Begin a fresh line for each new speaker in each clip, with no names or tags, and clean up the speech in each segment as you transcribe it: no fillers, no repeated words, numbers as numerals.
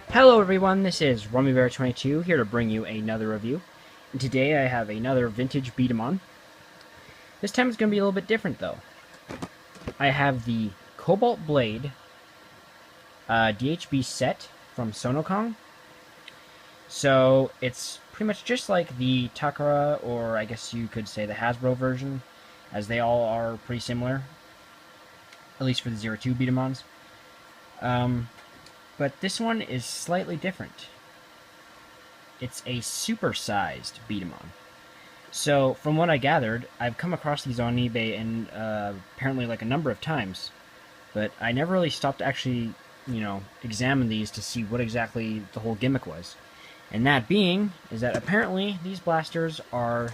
Hello everyone, this is RummyBear22 here to bring you another review. And today I have another vintage B-daman. This time it's going to be a little bit different though. I have the Cobalt Blade DHB set from Sonokong. So it's pretty much just like the Takara, or I guess you could say the Hasbro version, as they all are pretty similar, at least for the 02 B-damans. But this one is slightly different. It's a super-sized B-daman. So, from what I gathered, I've come across these on eBay and apparently like a number of times, but I never really stopped to actually, examine these to see what exactly the whole gimmick was. And that being, is that apparently these blasters are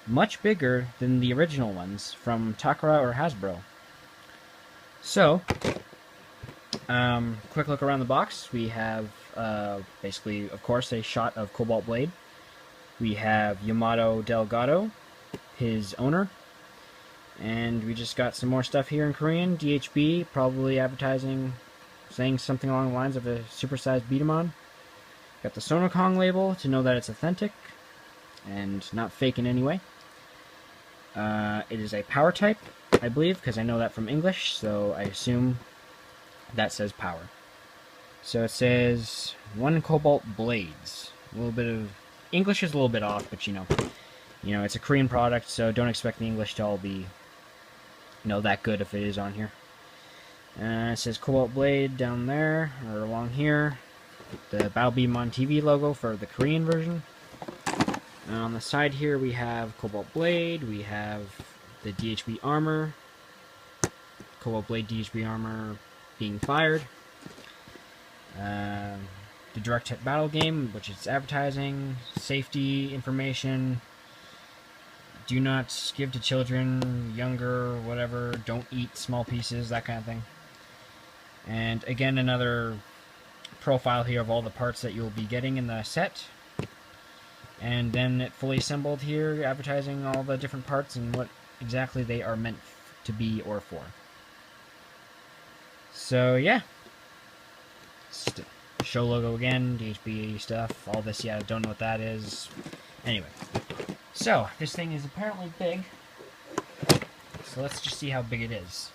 much bigger than the original ones from Takara or Hasbro. So, quick look around the box. We have, basically, of course, a shot of Cobalt Blade. We have Yamato Delgado, his owner. And we just got some more stuff here in Korean. DHB, probably advertising, saying something along the lines of a supersized B-daman. Got the Sonokong label to know that it's authentic and not fake in any way. It is a power type, I believe, because I know that from English, so I assume that says power. So it says 1 Cobalt Blades. A little bit of English is a little bit off, but it's a Korean product, so don't expect the English to all be that good if it is on here. It says Cobalt Blade down there, or along here. The Battle B-daman TV logo for the Korean version. And on the side here we have Cobalt Blade, we have the DHB armor, Cobalt Blade DHB armor being fired, the direct hit battle game, which is advertising, safety information, do not give to children, younger, whatever, don't eat small pieces, that kind of thing. And again, another profile here of all the parts that you'll be getting in the set. And then it fully assembled here, advertising all the different parts and what exactly they are meant to be or for. So yeah, show logo again, DHB stuff, all this, yeah, don't know what that is. Anyway, so this thing is apparently big, so let's just see how big it is.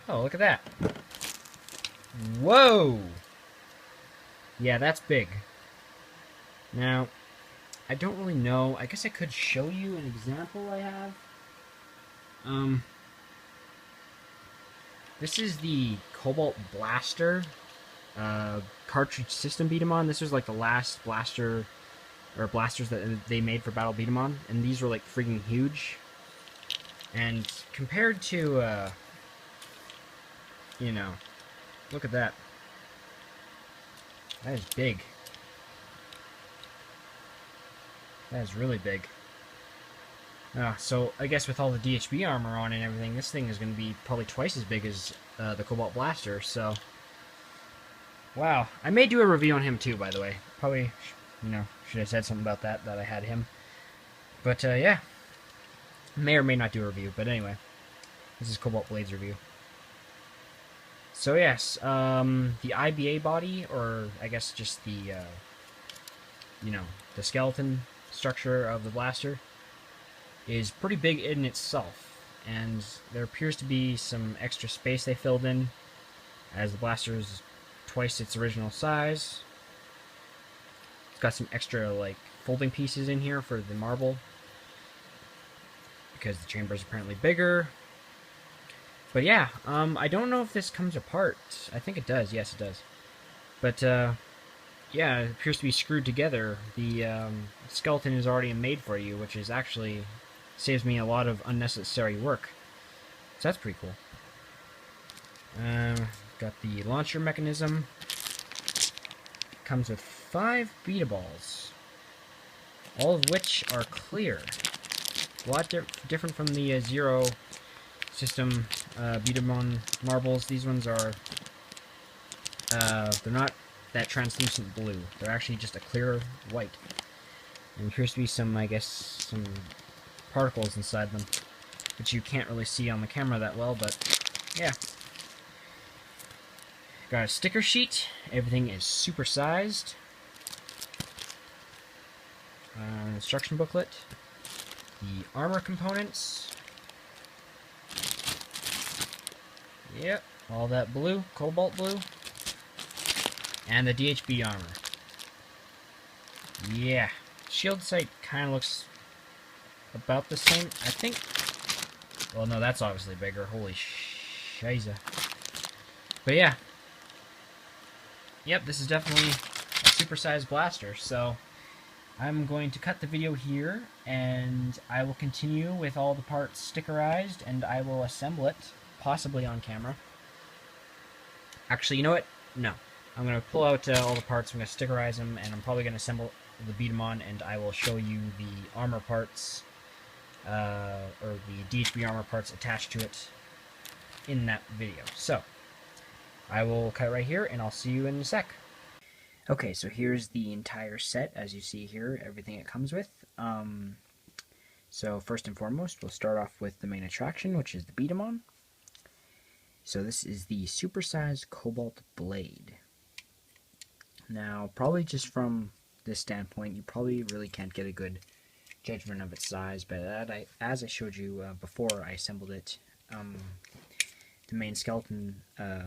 Oh, look at that. Whoa! Yeah, that's big. Now, I don't really know. I guess I could show you an example I have. This is the Cobalt Blaster cartridge system B-daman. This was like the last blaster, or blasters that they made for Battle B-daman, and these were like freaking huge. And compared to, look at that. That is big. That is really big. So I guess with all the DHB armor on and everything, this thing is going to be probably twice as big as the Cobalt Blaster, so... Wow. I may do a review on him too, by the way. Probably, should have said something about that I had him. But, yeah. May or may not do a review, but anyway. This is Cobalt Blade's review. So yes, the IBA body, or I guess just the, the skeleton structure of the blaster, is pretty big in itself, and there appears to be some extra space they filled in, as the blaster is twice its original size. It's got some extra, like, folding pieces in here for the marble, because the chamber is apparently bigger. But yeah, I don't know if this comes apart. I think it does. Yes, it does. But, yeah, it appears to be screwed together. The skeleton is already made for you, which is actually saves me a lot of unnecessary work. So that's pretty cool. Got the launcher mechanism. Comes with 5 beta balls, all of which are clear. A lot different from the Zero system B-daman marbles. These ones are they're not that translucent blue. They're actually just a clear white. And there appears to be some, I guess, some particles inside them. which you can't really see on the camera that well, but yeah. Got a sticker sheet. Everything is supersized. Instruction booklet. The armor components. Yep, all that blue, cobalt blue. And the DHB armor. Yeah, shield sight kind of looks about the same, I think. Well, no, that's obviously bigger. Holy shiza. But yeah. Yep, this is definitely a supersized blaster, so I'm going to cut the video here, and I will continue with all the parts stickerized, and I will assemble it, possibly on camera. Actually, you know what? No. I'm going to pull out all the parts, I'm going to stickerize them, and I'm probably going to assemble the B-daman, and I will show you the armor parts, or the DHB armor parts attached to it in that video. So, I will cut right here, and I'll see you in a sec. Okay, so here's the entire set, as you see here, everything it comes with. So first and foremost, we'll start off with the main attraction, which is the B-daman. So this is the Sized Cobalt Blade. Now, probably just from this standpoint, you probably really can't get a good judgment of its size, but as I showed you before I assembled it, the main skeleton,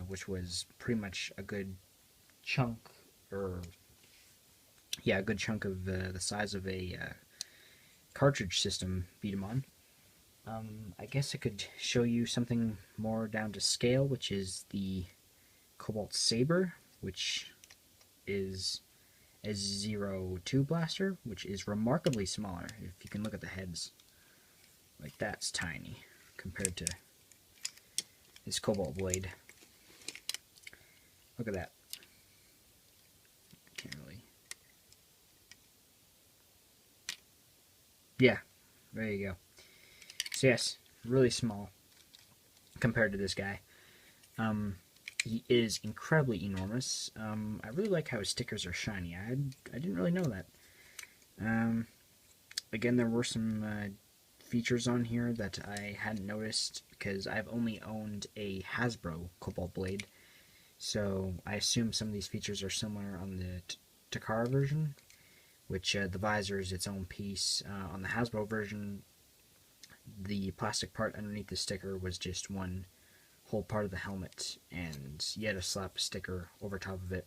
which was pretty much a good chunk, a good chunk of the size of a cartridge system B-daman. I guess I could show you something more down to scale, which is the Cobalt Saber, which is a 02 blaster, which is remarkably smaller. If you can look at the heads, like that's tiny compared to this Cobalt Blade. Look at that. Can't really. Yeah, there you go. So yes, really small compared to this guy. He is incredibly enormous. I really like how his stickers are shiny. I didn't really know that. Again, there were some features on here that I hadn't noticed because I've only owned a Hasbro Cobalt Blade, so I assume some of these features are similar on the Takara version, which the visor is its own piece. On the Hasbro version, the plastic part underneath the sticker was just one whole part of the helmet, and you had to slap a sticker over top of it,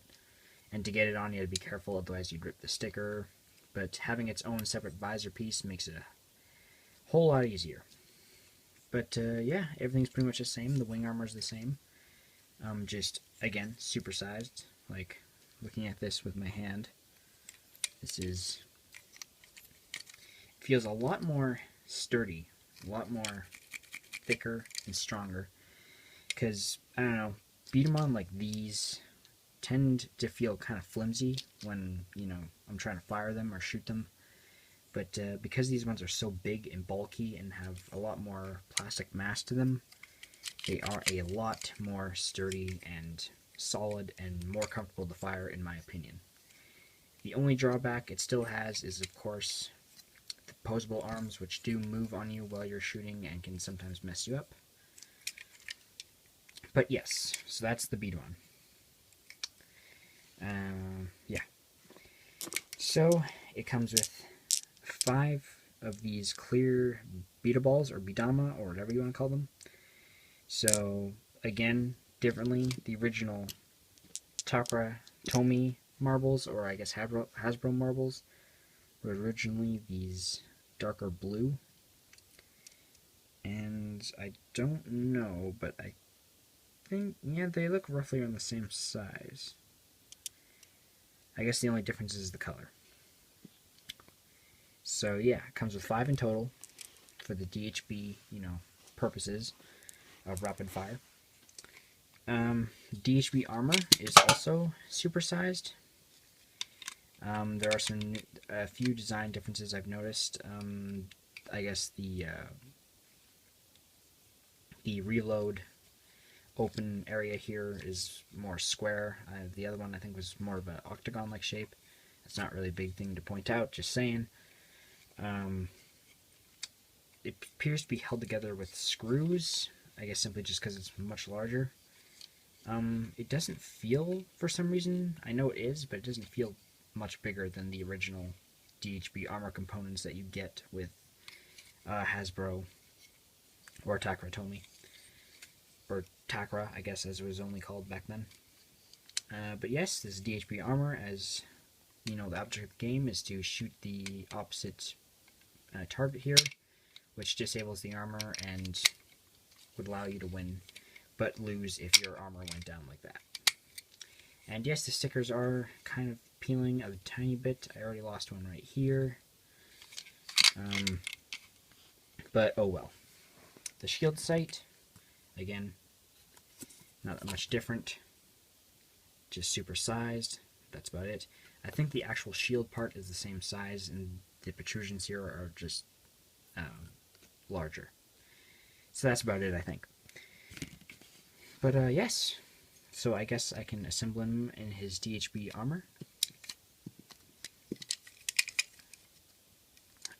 and to get it on you had to be careful, otherwise you'd rip the sticker. But having its own separate visor piece makes it a whole lot easier. But yeah, everything's pretty much the same. The wing armor's the same. Just, again, supersized. Like, looking at this with my hand, this feels a lot more sturdy, a lot more thicker and stronger. Because, I don't know, B-daman like these tend to feel kind of flimsy when, you know, I'm trying to fire them or shoot them. But because these ones are so big and bulky and have a lot more plastic mass to them, they are a lot more sturdy and solid and more comfortable to fire, in my opinion. The only drawback it still has is, of course, the posable arms, which do move on you while you're shooting and can sometimes mess you up. But yes, so that's the B-daman. Yeah. So it comes with 5 of these clear Beta balls, or B-dama, or whatever you want to call them. So again, differently, the original Takara Tomy marbles, or I guess Hasbro marbles, were originally these darker blue. And I don't know, but I think, yeah, they look roughly around the same size. I guess the only difference is the color. So yeah, it comes with 5 in total for the DHB, you know, purposes of rapid fire. DHB armor is also supersized. There are a few design differences I've noticed. I guess the reload open area here is more square. The other one I think was more of an octagon-like shape. It's not really a big thing to point out, just saying. it appears to be held together with screws, I guess simply just because it's much larger. It doesn't feel, for some reason, I know it is, but it doesn't feel much bigger than the original DHB armor components that you get with Hasbro or Takara Tomy, or Takara, I guess, as it was only called back then. But yes, this is DHB armor. As you know, the object of the game is to shoot the opposite target here, which disables the armor and would allow you to win, but lose if your armor went down like that. And yes, the stickers are kind of peeling a tiny bit. I already lost one right here. But oh well. The shield sight, again, not that much different. Just super sized. That's about it. I think the actual shield part is the same size, and the protrusions here are just larger. So that's about it, I think. But yes, so I guess I can assemble him in his DHB armor.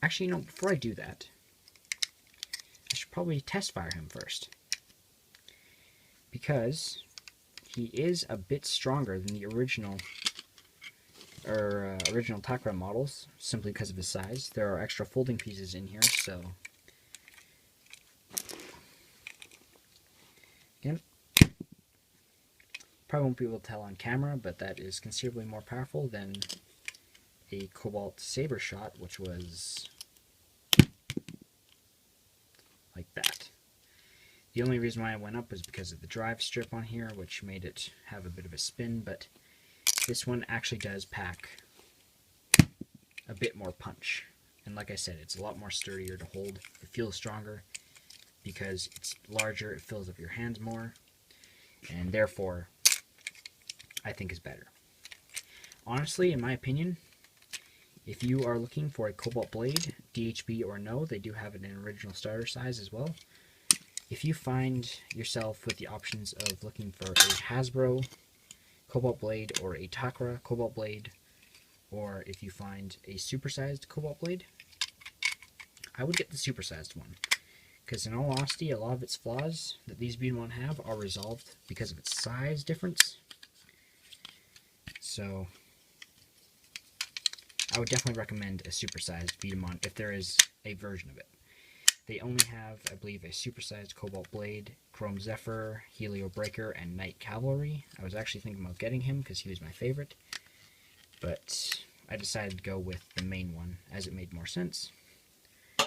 Actually, you know, before I do that, I should probably test fire him first, because he is a bit stronger than the original Takara models, simply because of his size. There are extra folding pieces in here, so again, probably won't be able to tell on camera, but that is considerably more powerful than a Cobalt Saber Shot, which was like that. The only reason why I went up was because of the drive strip on here, which made it have a bit of a spin, but this one actually does pack a bit more punch. And like I said, it's a lot more sturdier to hold. It feels stronger because it's larger, it fills up your hands more, and therefore I think is better. Honestly, in my opinion, if you are looking for a Cobalt Blade, DHB or no, they do have it in an original starter size as well. If you find yourself with the options of looking for a Hasbro Cobalt Blade or a Takara Cobalt Blade, or if you find a supersized Cobalt Blade, I would get the supersized one. Because in all honesty, a lot of its flaws that these B-daman have are resolved because of its size difference. So I would definitely recommend a supersized B-daman if there is a version of it. They only have, I believe, a supersized Cobalt Blade, Chrome Zephyr, Helio Breaker, and Knight Cavalry. I was actually thinking about getting him because he was my favorite, but I decided to go with the main one as it made more sense.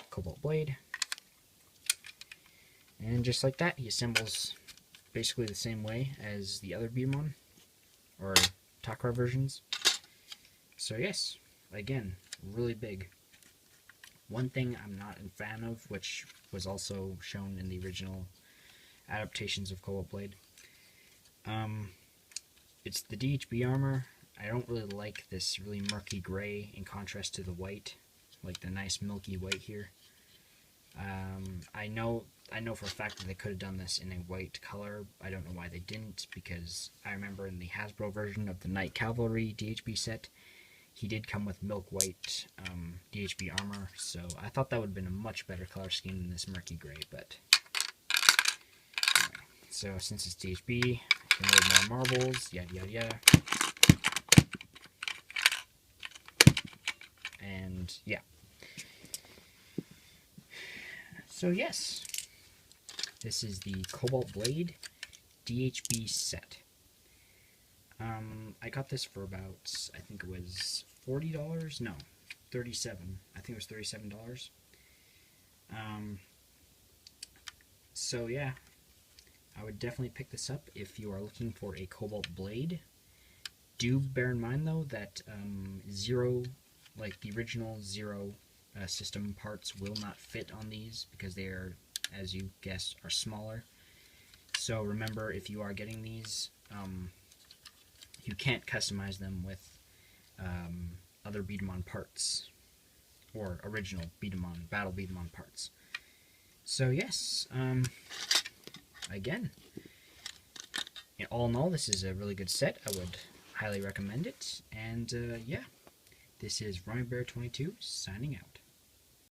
Cobalt Blade. And just like that, he assembles basically the same way as the other B-daman, or Takara versions. So yes, again, really big. One thing I'm not a fan of, which was also shown in the original adaptations of Cobalt Blade, it's the DHB armor. I don't really like this really murky gray in contrast to the white, like the nice milky white here. I know for a fact that they could have done this in a white color. I don't know why they didn't, because I remember in the Hasbro version of the Knight Cavalry DHB set, he did come with milk white DHB armor, so I thought that would have been a much better color scheme than this murky gray, but anyway. So since it's DHB, I can load more marbles, yada yada yada. And yeah. So yes, this is the Cobalt Blade DHB set. I got this for about, I think it was $40? No, $37. I think it was $37. So yeah, I would definitely pick this up if you are looking for a Cobalt Blade. Do bear in mind though that Zero, like the original Zero system parts, will not fit on these because they are, as you guessed, are smaller. So remember, if you are getting these, you can't customize them with other B-daman parts, or original B-daman, Battle B-daman parts. So yes, again, all in all, this is a really good set. I would highly recommend it. And yeah, this is RummyBear22 signing out.